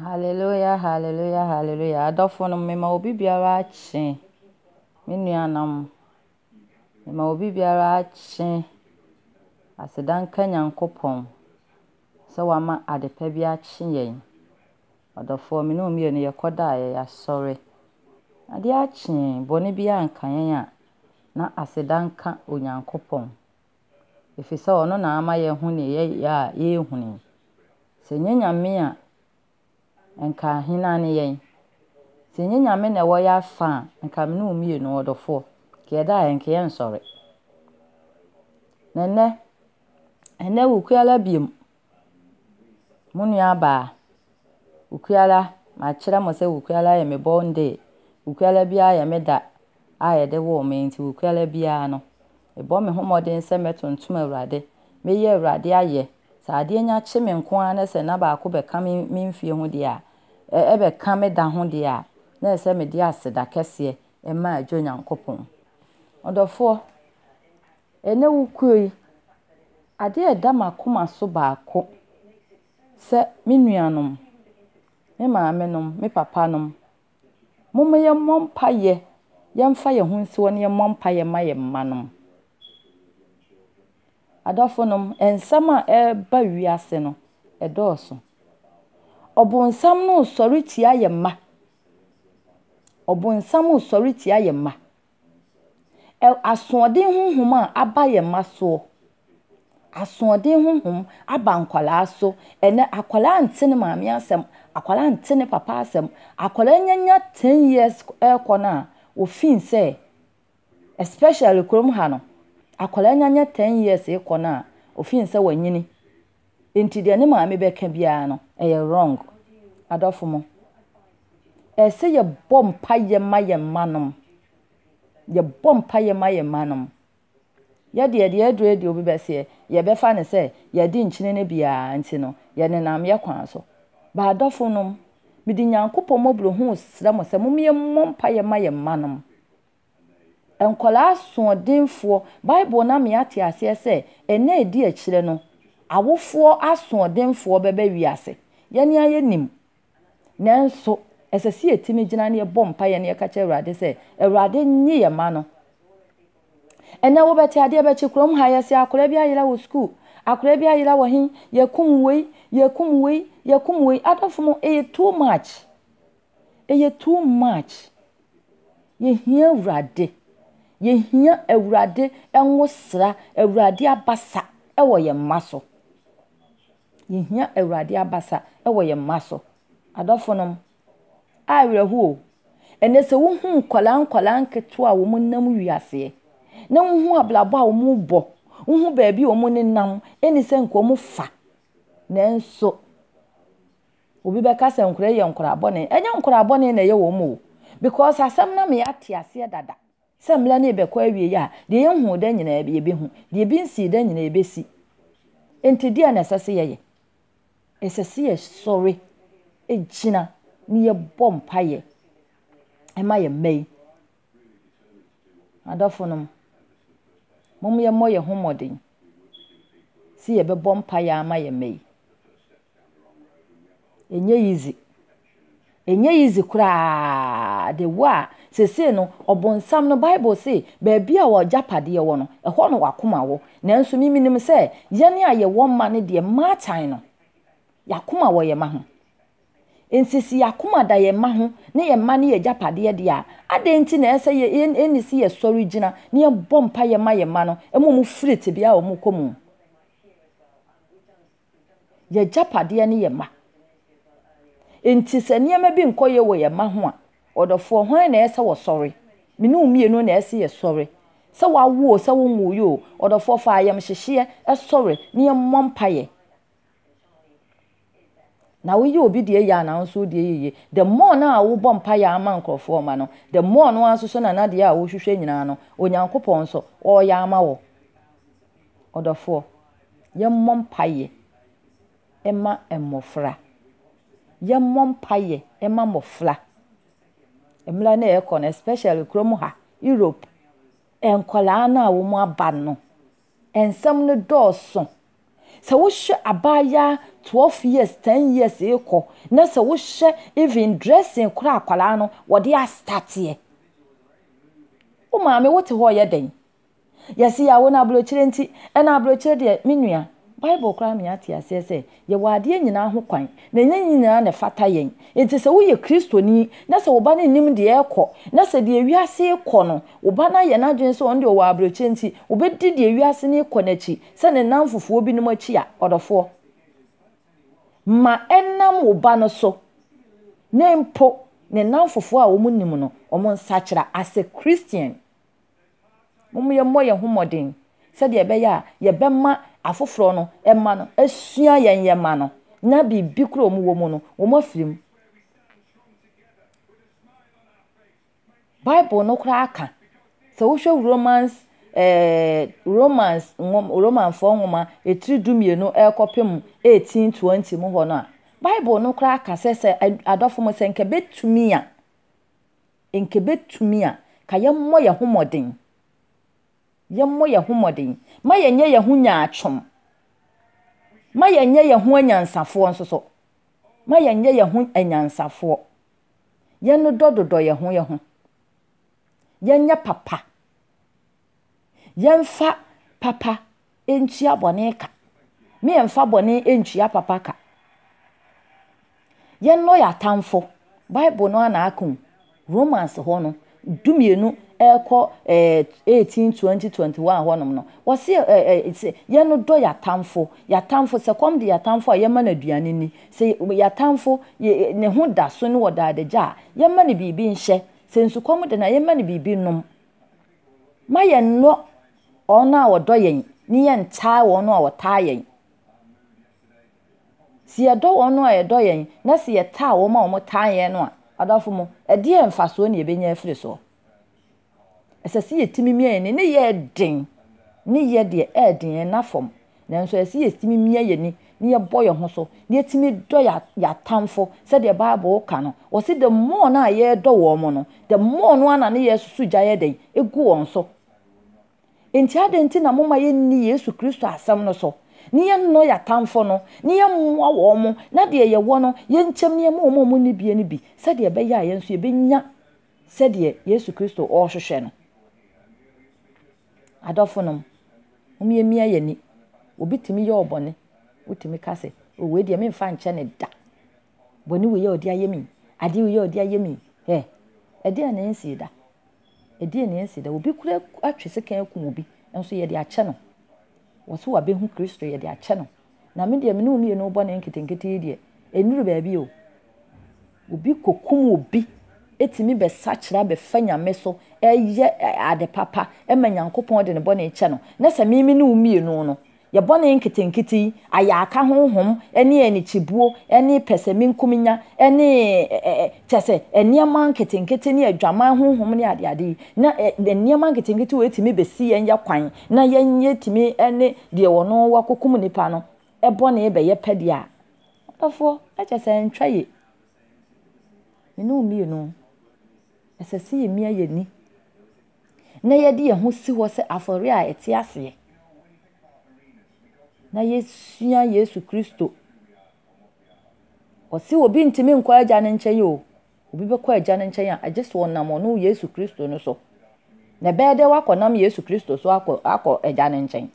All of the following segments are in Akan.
Hallelujah, hallelujah, hallelujah. Adofo no mema obi biara ache. Me nuanam. Mema obi biara ache. Asedanka Nyankopon. So wama adepa bi ache yen. Adofo me no mie no yekoda ya sori. Ade ache boni bi anka yen a na asedanka Onyankopon. Efisa ono na ama ye hu ne ye hu ne. Se nyanyame a enka hina ne yen. Se nyanyame na wo ya fa enka me no mie no odofo. Ke da enke yen sori. Ene wukuala biem. Munu aba. Wukuala ma kira mo se wukuala ye me bonde. Wukuala bia ye me da. Aye de wo me nti wukuala bia no. Ebo me homoden se metontum awurade. Me ye awurade aye. Sa ade nya che me nko an se na ba ko be ka me mfie ho de a. Ebe ka me da ho de a. Na se me de aseda kese e ma adwo Nyankopon. Odofo ene wukui ade eda makoma so baako se me nuanom me maame nom me papa nom momye mompaye yemfa ye hunsiwo ne mompaye maye manom adofo nom ensama eba wiase no edoso obonsam no sori tia ye ma obonsam sori tia ye ma asoden honhom aba ye maso asoden honhom aba nkwala so ene akwala antene maame asem akwala antene papa asem akwala nyanya 10 years ekona ofin say especially krom ha no akwala nyanya 10 years ekona ofin say wanyini enti de ne maame beka bia no eye wrong adofo mo ese ye bompa ye maye manom ye bompa ye maye manom ye de adredi obi bese ye befa ne se ye di nchine ne bia nti no ye nenam ye kwan so ba adofo nom midi Nyankopon mobro hu sra mo se momye mompa ye maye manom enkola asodinfo bible na me ate ase se ene edi akire no awofo asodinfo bebe wiase ye ne ayenim nanso esese etimi gina ne bompa ye ne ka che Awurade se Awurade nyi ye ma no ene wo beti ade be chikrom ha ye se akora bi ayira wo school akora bi ayira wo hin yekum wei adofo mo too much ye hia Awurade enwosra Awurade abasa ewo ye maso ye hia Awurade abasa ewo ye maso adofo nom awerehu ene se wo hu nkola nketo a wo munam wiase na wo hu ablabo a wo mu bo wo hu baabi wo mu nenam eni se nko mu fa nanso obi be ka se nkora ye nkora abone enya nkora abone na ye wo mu because asem na me ate ase dada se mla na be kwa awie ya de ye hu da nyina ye be hu de bi nsi da nyina ye be si enti dia na sese ye esese ye sorry ejina ni ye bompa ye ema ye mei adofo nom mom ye moye homoden si ye be bompa ye ama ye mei enye easy kura de wa sese no obonsam no bible say baabi a wo japade ye wo no eho no wakoma wo nanso miminim se ye ne aye wo ma ne de ma tan no yakoma wo ye ma ho ensisi yakoma da ye ma ho ne ye ma ne ye japade ye de a adenti na ese ye enisi ye sori gina ne ye bompa ye ma no emom frite bia wo mu komu ye japade ye ne ye ma enti se niema bi nkoye wo ye ma ho a odofo hwan na ese wo sori minu mienu na ese ye sori se wawo se wo mu yo odofo fa ayam hyehye sori ne ye mompa ye na wo ye obi de ye na nso de ye the more na wo bompa ye ama nkrofo ma no the more no aso so na de a wo hwehwe nyina no Onyankopon so o ya ama wo odofo ye mompa ye ema emofra ye mompaye ema mofla emla na ekon especially krom ha Europe enkola na wo mu aba no ensem no doso se wo hwe abaya 12 years 10 years eko na se wo hwe even dressing kura akwala no wo de a start ye o maame wote ho ye den yesi ya wo na abrochire nti e na abrochire de menua Bible kura me ate ase se ye wade nyina ho kwan na nyina na fata yen enti se wo ye kristoni na se wo ba na nim de ekọ na se de wiase ekọ no wo ba na ye na dwen se on de wo abrochire nti wo be di de wiase ne ekọ na chi se ne namfofo bi nim achi a odofo ma enam wo ba no so ne mpo ne namfofo a wo mu nim no wo mo nsachira as a Christian mo ye moye homodin se de be ya ye be ma afoforo no emma no asua yen ye ma no na bibi kro mu wo mu no wo mafirim Bible no kra aka se wo hwe Romans for nwoma etiridumienu ekopem 18:20 mu ho no a Bible no kra aka se adofo mo se nke betumi a ka ye mmɔ ye homodin yemmo ye homodin ma yenye ye ho nyaatwom ma yenye ye ho anyansafo nsoso ma yenye ye ho anyansafo ye no dododo ye ho yenye papa yemfa papa entua bone ka me yemfa bone entua papa ka ye no ya tamfo Bible no ana akun Romans ho no dumienu eko 18:20-21 honom no wo se ye no do ya tamfo se kom de ya tamfo ye ma na duane ni se ya tamfo ne ho da so ne wo da adagya ye ma ne bibi nhye se nsu kom de na ye ma ne bibi nom ma ye no ona wo do yen ni ye ntaa wo no wo taa yen si ye do wo no ye do yen na si ye taa wo ma wo taa yen no a adafo mo e de emfaso ne ye benya afiri so esasi yetimi mie ne ye den ne ye de den na fom nanso esi yetimi mie ye ni ye boyo ho so ne yetimi do ya tamfo se de Bible ka no o se the more na ye do wo mo no the more no ana ne Yesu gya ye den egu won so enti adenti na moma ye ni Yesu Kristo asem no so ne ye no ya tamfo no ne ye mwa wo mo na de ye wo no ye nchem ne mo ni bi se de be ya ye nso ye benya se de Yesu Kristo o hwehwe no adofonom umiemia ye ni obitimi ye obone utimi kase o we de me mfa nche ne da boni we ye odi ayemi ade we ye odi ayemi ede na ensi da obi kura atwese kan ku obi enso ye de ache no wo so wa be hu Kristo ye de ache no na me de me no umie no obone nketenkete de enuru ba bi o obi kokum obi etimi be sachira be fanya meso eye ade papa emanyankopon de ne bone eche no na se mimi ne umie no ye bone nketenkiti aya aka honhom ene anichibuo ene peseminkuminya ene chese eniema nketenkiti ne adwama honhom ne ade na eniema nketenkiti we etimi be si yen yakwan na yenye timi ene de wono wakokum nipa no bone e be ye pede a afo chese ntwaye ne umie no esesi yemia ye ni na ye de ye ho si ho se afore a ete ase na yesua Yesu Kristo osi obi ntimi nkwa agya ne nkyɛ yo obi be kwa agya ne nkyɛn a agyeso onam no Yesu Kristo no so na bɛde wakonam Yesu Kristo so akɔ agya ne nkyɛn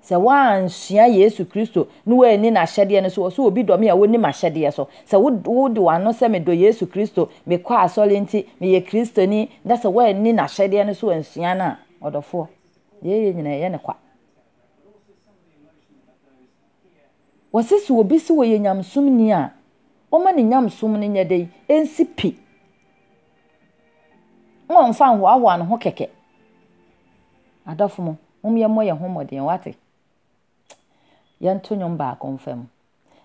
se wan sua Yesu Kristo no we ni na hyɛde no so obi dɔme a woni ma hyɛde so se wo de wano se me do Yesu Kristo me kwa asɔle nti me ye Kristoni da se we ni na hyɛde no so ansua na ɔdɔfo ye nyina ye ne kwa wasisi obi si wo ye nyamsum ni a o ma ni nyamsum ni nyedei ensipi mo mfa ho awa no ho keke adɔfo mo ye moye ho modен wate yanto nyom ba konfam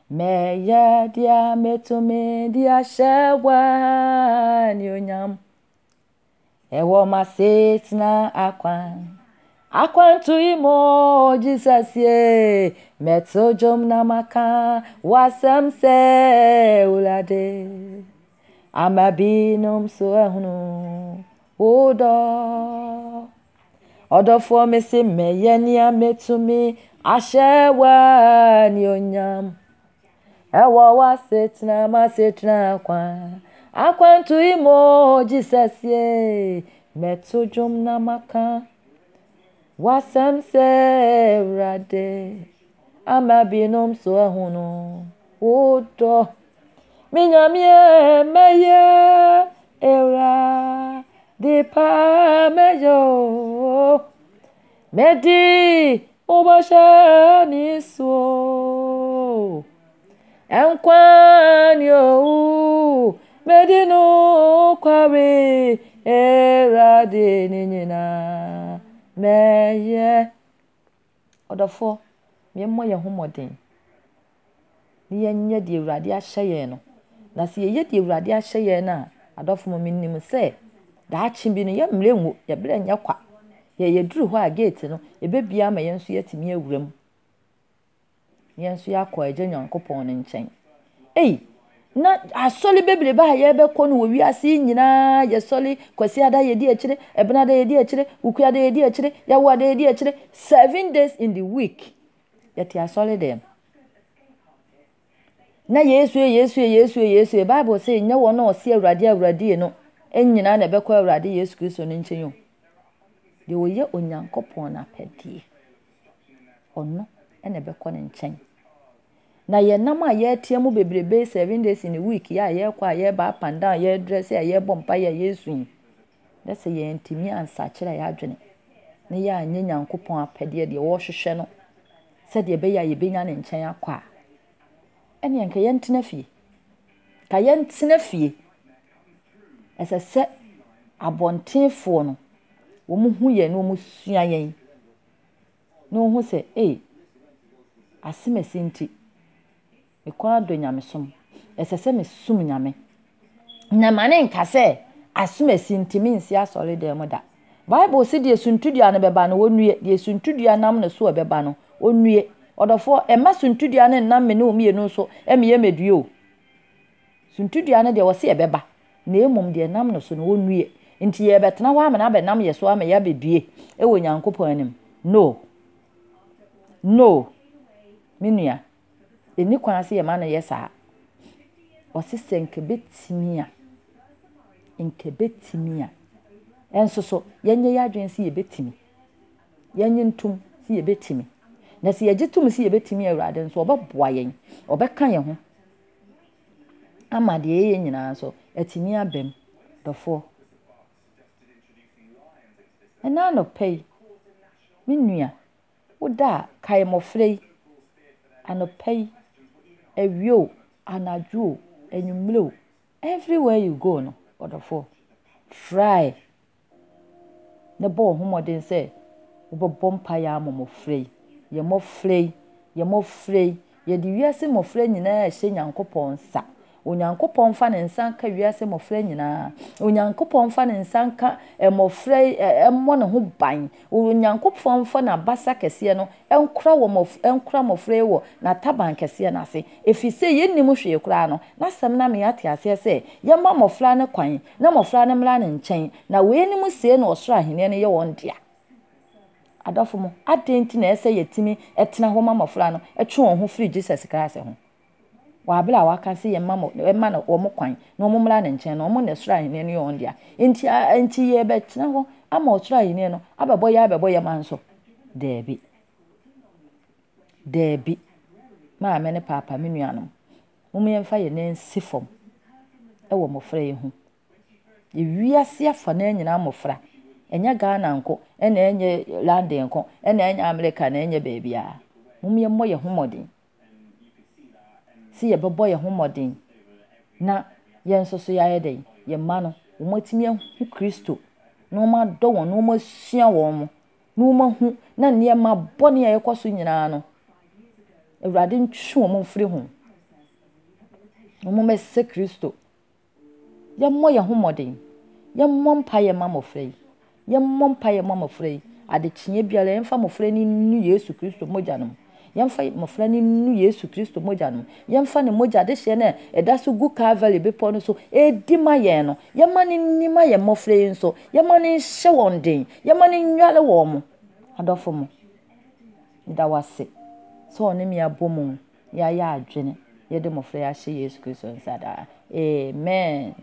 me ya dia metumi dia shewa ni onyam ewo masetna akwan tu imo Jesus ye meto jom na maka wasam se ulade amabinum so ehunu odo odofo me se meyenia metumi Ashewa ni onyam. Ewa wa setna ma setna kwa. Akwantu imo Jesus ye. Meto jom na maka. Wasam se rade. Ama binom so ahuno. Odo. Minyamye meye. Era. Dipa meyo. Medi. Obasha niso. Enkwan yo. Medino kware. Era de ninyina. Meye. Odofo. Miemmo ye homoden. Ni yenye de Awurade ahye no. Na se ye de Awurade ahye na, adofo mo minnim se da bi no ye mrenwo ye bre nya kwa. Ye duru ho a gate no ye bebia ma yenso yetimi awuram. Yenso yakọ agya Nyankopon ne nchen. Na asoli bebele ba ye bekọ no wi ase nyina ye soli kwasi ada ye di akire ebena da ye di akire ukua da ye di akire yawo da ye di akire 7 days in the week. Yet asoli dem. Na Yesu Bible say nya wo na o se Awurade no enyina na bekọ Awurade Yesu Kristo ne nchen yo. De wo ye Onyankopon na pedie. Ono ene bekọ ne nchen. Na ye nam a ye tie mu bebrebe 7 days in a week ya ye kwa ye ba panda ye dress ya ye bompa ya Yesu. Da se ye ntimi ansa kira ya adwene. Ne ya anye Nyankopon apede de wo hwehwe no. Se de be ya ye benya ne nchen akwa. Ene yanka ye ntena fie. Ka ye ntena fie. Ese se abontenfo no wo mu hu ye no mu sua yen. No hu se asemesi nti ekwa do nyamesom esese me sum nyame na mane nka se asumesi ntimi nsi asole dem da Bible si de suntudua no beba no wonue de suntudua nam no so beba no onue odofo ema suntudua no nam me ne omienu so emiye meduo suntudua no de wo se beba na emom de nam no so no onue nti ye betena wa amena be nam ye so ama ya bedue ewo Nyankopon anim no minua eni kwan se ye ma no yesa o sise nkebetimi a enso so yenye ya adwen se ye betimi yenye ntum se ye betimi na se ye gitum se ye betimi Awurade nso obeboa yen obeka ye ho ama de ye nyina so atimi abem dofo ena no pay minua woda kai mofrei anopay ewio anadwo enwumlo everywhere you go no odofo try ne bo homodin say wo mpa ya momofrei ye mofrei ye di wiase mofrei nyina ehye Nyankopon sa Onyankopon fa ne nsa ka wiase mofrei nyina Onyankopon fa ne nsa ka mofrei emmo ne ho ban Onyankopon fa na basa kese no enkura mofrei wo na taban kese na ase efise ye nnim hwe kura no na sam na me ate ase se ye ma mofra ne kwan na mofra ne mra ne nchen na we nim se na osoro ahene ne ye won dia adofo mo adenti na ese yetimi etena ho ma mofra no etwe won ho free Jesus Christ ho wa bla wa kan se ye ma na wo mo kwan na wo mra ne nchen na wo ne soro ahene ne ye won dia enti ye betena ho ama osoro ahene no abebo ye manso debi ma me ne papa me nuanom mo yemfa ye ne nsifom ewo mofra ye hu ye wiase afa na nyina mofra enya Ghana nko ena enye London nko ena enye America na enye baabia mo yemmo ye homodin si ye bebo ye homodin na ye nsoso ya ye den ye ma no wo matimi hu Kristo no ma do won no ma sua won no ma hu na ne ma bone ye kwaso nyina no Awurade ntwe mo mfiri ho mo mese Kristo ye mo ye homodin ye mo mpa ye ma mofrei ye mo mpa ye ma mofrei ade kyenye biara emfa mofrei ni nu Yesu Kristo moja no yemfa mofrei ni nu Yesu Kristo moja no yemfa ne moja de hye na eda so gu Calvary bepo no so edi ma ye no ye ma ni nima ye mofrei nso ye ma ni hye won den ye ma ni nwale wo mo adofo mo da wase so ne me abomu ya adwene ye de mofra ya hye Yesu Kristo nsada amen.